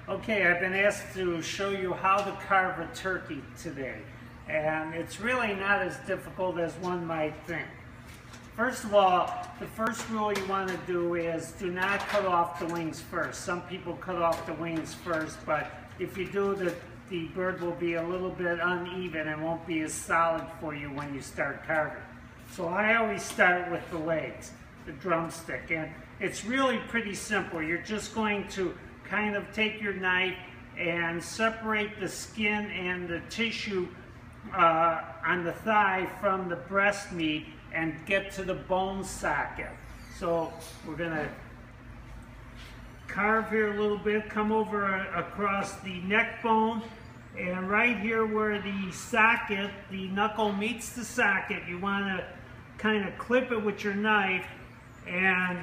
Okay, I've been asked to show you how to carve a turkey today, and it's really not as difficult as one might think. First of all, the first rule you want to do is do not cut off the wings first. Some people cut off the wings first, but if you do, the bird will be a little bit uneven and won't be as solid for you when you start carving. So I always start with the legs, the drumstick, and it's really pretty simple. You're just going to kind of take your knife and separate the skin and the tissue on the thigh from the breast meat and get to the bone socket. So we're going to carve here a little bit, come over across the neck bone, and right here where the socket, the knuckle meets the socket, you want to kind of clip it with your knife and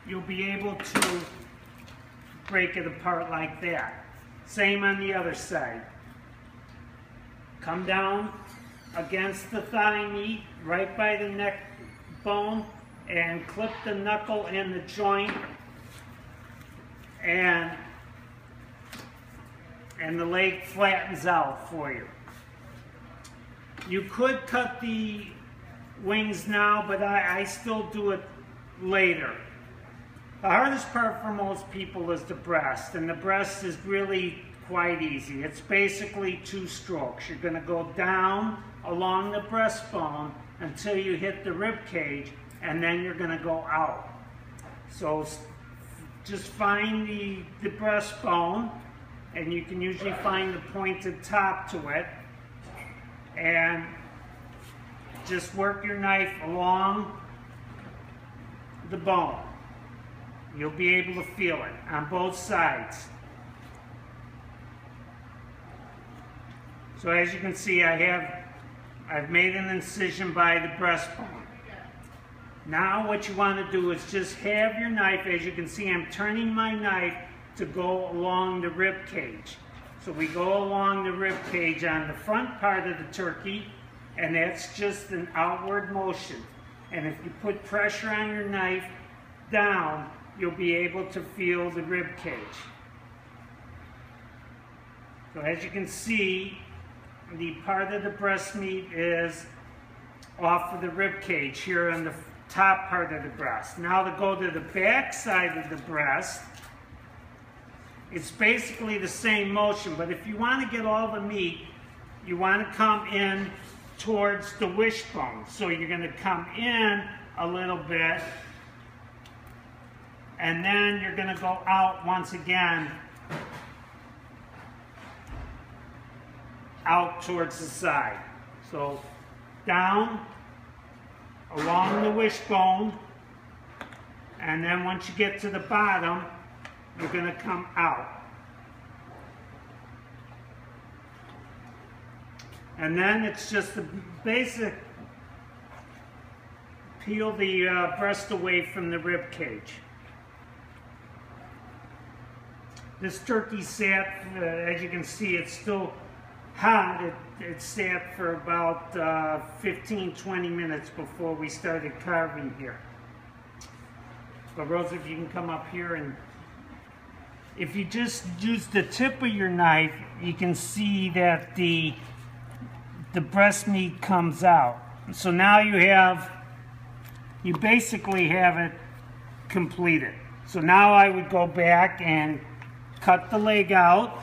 you'll be able to break it apart like that. Same on the other side. Come down against the thigh meat, right by the neck bone, and clip the knuckle and the joint, and the leg flattens out for you. You could cut the wings now, but I still do it later. The hardest part for most people is the breast, and the breast is really quite easy. It's basically two strokes. You're going to go down along the breastbone until you hit the rib cage, and then you're going to go out. So just find the breastbone, and you can usually find the pointed top to it, and just work your knife along the bone. You'll be able to feel it on both sides. So as you can see, I've made an incision by the breastbone. Now what you want to do is just have your knife, as you can see, I'm turning my knife to go along the rib cage. So we go along the rib cage on the front part of the turkey, and that's just an outward motion. And if you put pressure on your knife down, you'll be able to feel the rib cage. So as you can see, the part of the breast meat is off of the rib cage here on the top part of the breast. Now to go to the back side of the breast, it's basically the same motion, but if you want to get all the meat, you want to come in towards the wishbone. So you're going to come in a little bit, and then you're going to go out once again, out towards the side. So down along the wishbone, and then once you get to the bottom, you're going to come out. And then it's just the basic peel the breast away from the rib cage. This turkey sat, as you can see, it's still hot. It sat for about 15-20 minutes before we started carving here. But Rosa, if you can come up here, and if you just use the tip of your knife, you can see that the breast meat comes out. So now you basically have it completed. So now I would go back and cut the leg out.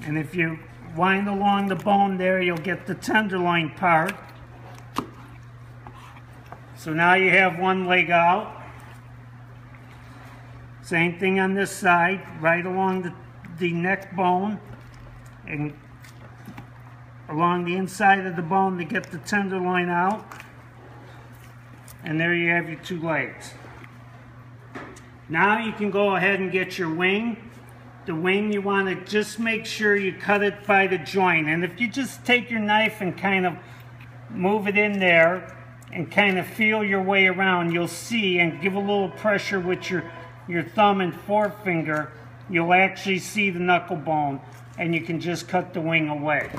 And if you wind along the bone there, you'll get the tenderloin part. So now you have one leg out. Same thing on this side, right along the neck bone and along the inside of the bone to get the tenderloin out. And there you have your two legs. Now you can go ahead and get your wing. The wing, you want to just make sure you cut it by the joint. And if you just take your knife and kind of move it in there and kind of feel your way around, you'll see, and give a little pressure with your thumb and forefinger, you'll actually see the knuckle bone, and you can just cut the wing away.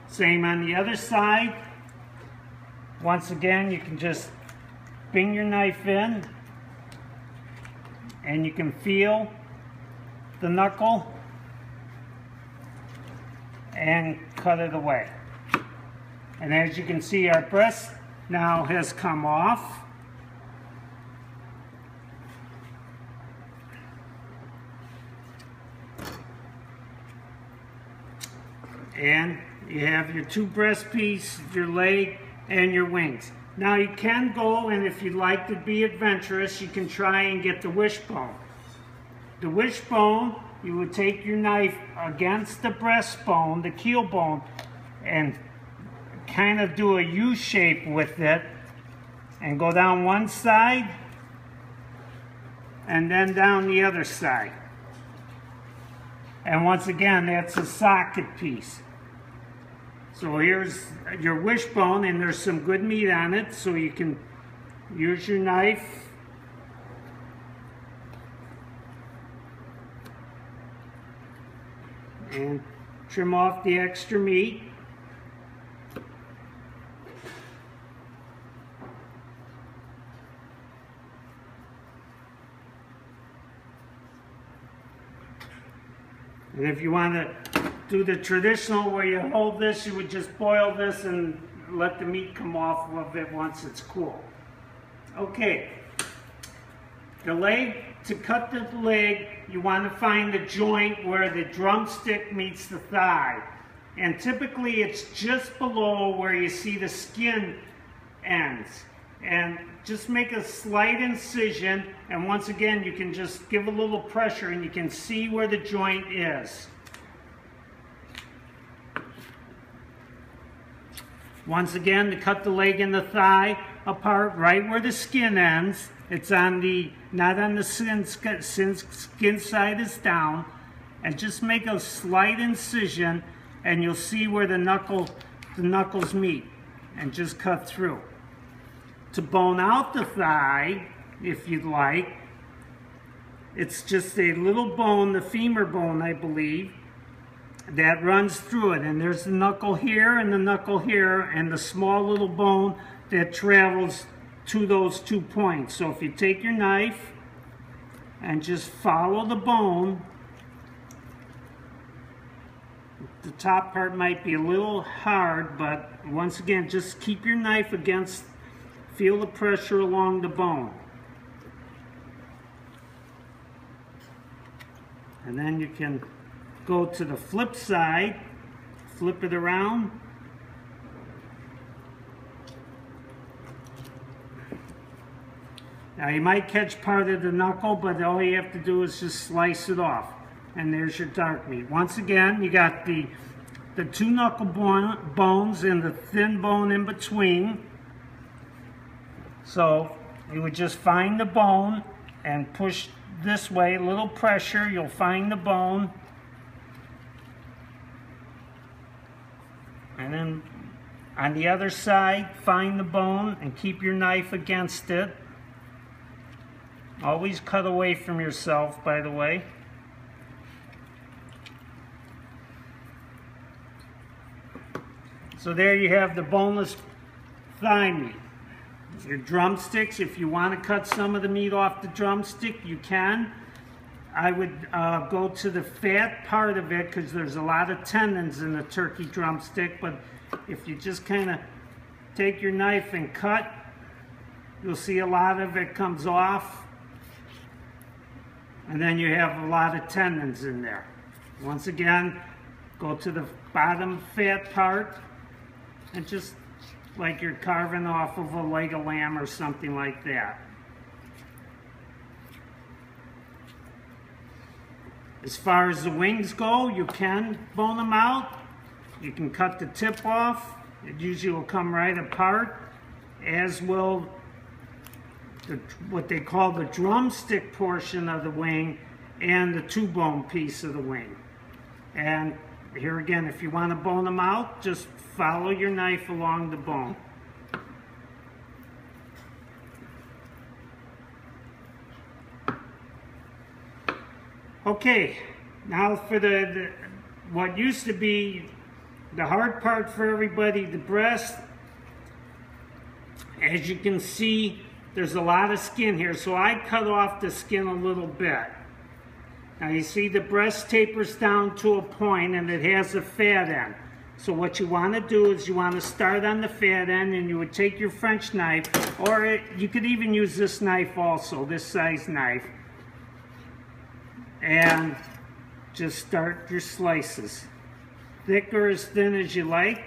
Same on the other side. Once again, you can just bring your knife in, and you can feel the knuckle and cut it away. And as you can see, our breast now has come off. And you have your two breast pieces, your leg, and your wings. Now you can go, and if you'd like to be adventurous, you can try and get the wishbone. The wishbone, you would take your knife against the breastbone, the keel bone, and kind of do a U shape with it, and go down one side, and then down the other side. And once again, that's a socket piece. So here's your wishbone, and there's some good meat on it, so you can use your knife and trim off the extra meat. And if you want to do the traditional where you hold this, you would just boil this and let the meat come off of it once it's cool. Okay, the leg, to cut the leg, you want to find the joint where the drumstick meets the thigh. And typically it's just below where you see the skin ends. And just make a slight incision, and once again you can just give a little pressure and you can see where the joint is. Once again, to cut the leg and the thigh apart right where the skin ends, it's on the, not on the skin side is down, and just make a slight incision and you'll see where the knuckles meet, and just cut through. To bone out the thigh, if you'd like, it's just a little bone, the femur bone, I believe, that runs through it. And there's the knuckle here and the knuckle here, and the small little bone that travels to those 2 points. So if you take your knife and just follow the bone, the top part might be a little hard, but once again, just keep your knife against, feel the pressure along the bone. And then you can go to the flip side, flip it around. Now you might catch part of the knuckle, but all you have to do is just slice it off. And there's your dark meat. Once again, you got the two knuckle bones and the thin bone in between. So you would just find the bone and push this way, a little pressure, you'll find the bone. And then on the other side, find the bone and keep your knife against it. Always cut away from yourself, by the way. So there you have the boneless thigh meat. Your drumsticks, if you want to cut some of the meat off the drumstick, you can. I would go to the fat part of it because there's a lot of tendons in the turkey drumstick, but if you just kind of take your knife and cut, you'll see a lot of it comes off, and then you have a lot of tendons in there. Once again, go to the bottom fat part and just like you're carving off of a leg of lamb or something like that. As far as the wings go, you can bone them out. You can cut the tip off. It usually will come right apart, as will what they call the drumstick portion of the wing and the two-bone piece of the wing. And here again, if you want to bone them out, just follow your knife along the bone. Okay, now for the what used to be the hard part for everybody, the breast. As you can see, there's a lot of skin here, so I cut off the skin a little bit. Now you see the breast tapers down to a point and it has a fat end. So what you want to do is you want to start on the fat end, and you would take your French knife, or you could even use this knife also, this size knife, and just start your slices. Thick or as thin as you like.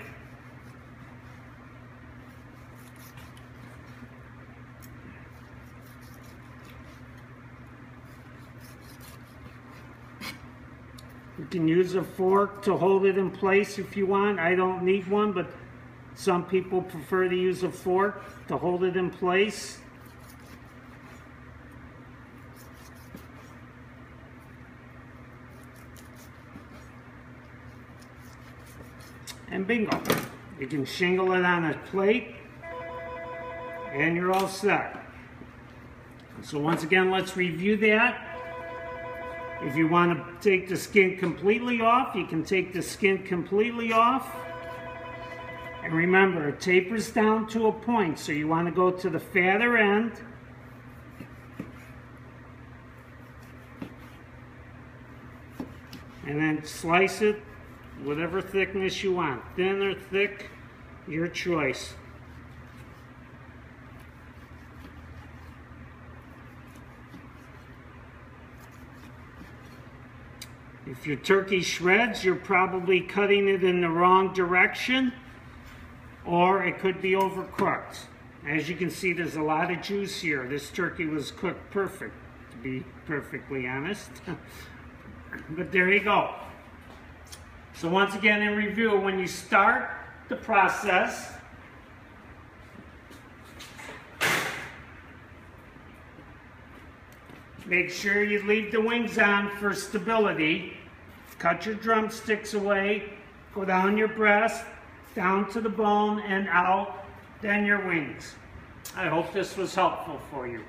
You can use a fork to hold it in place if you want. I don't need one, but some people prefer to use a fork to hold it in place. And bingo. You can shingle it on a plate, and you're all set. So once again, let's review that. If you want to take the skin completely off, you can take the skin completely off. And remember, it tapers down to a point, so you want to go to the fatter end. And then slice it whatever thickness you want. Thin or thick, your choice. If your turkey shreds, you're probably cutting it in the wrong direction, or it could be overcooked. As you can see, there's a lot of juice here. This turkey was cooked perfect, to be perfectly honest. But there you go. So once again, in review, when you start the process, make sure you leave the wings on for stability. Cut your drumsticks away, go down your breast, down to the bone and out, then your wings. I hope this was helpful for you.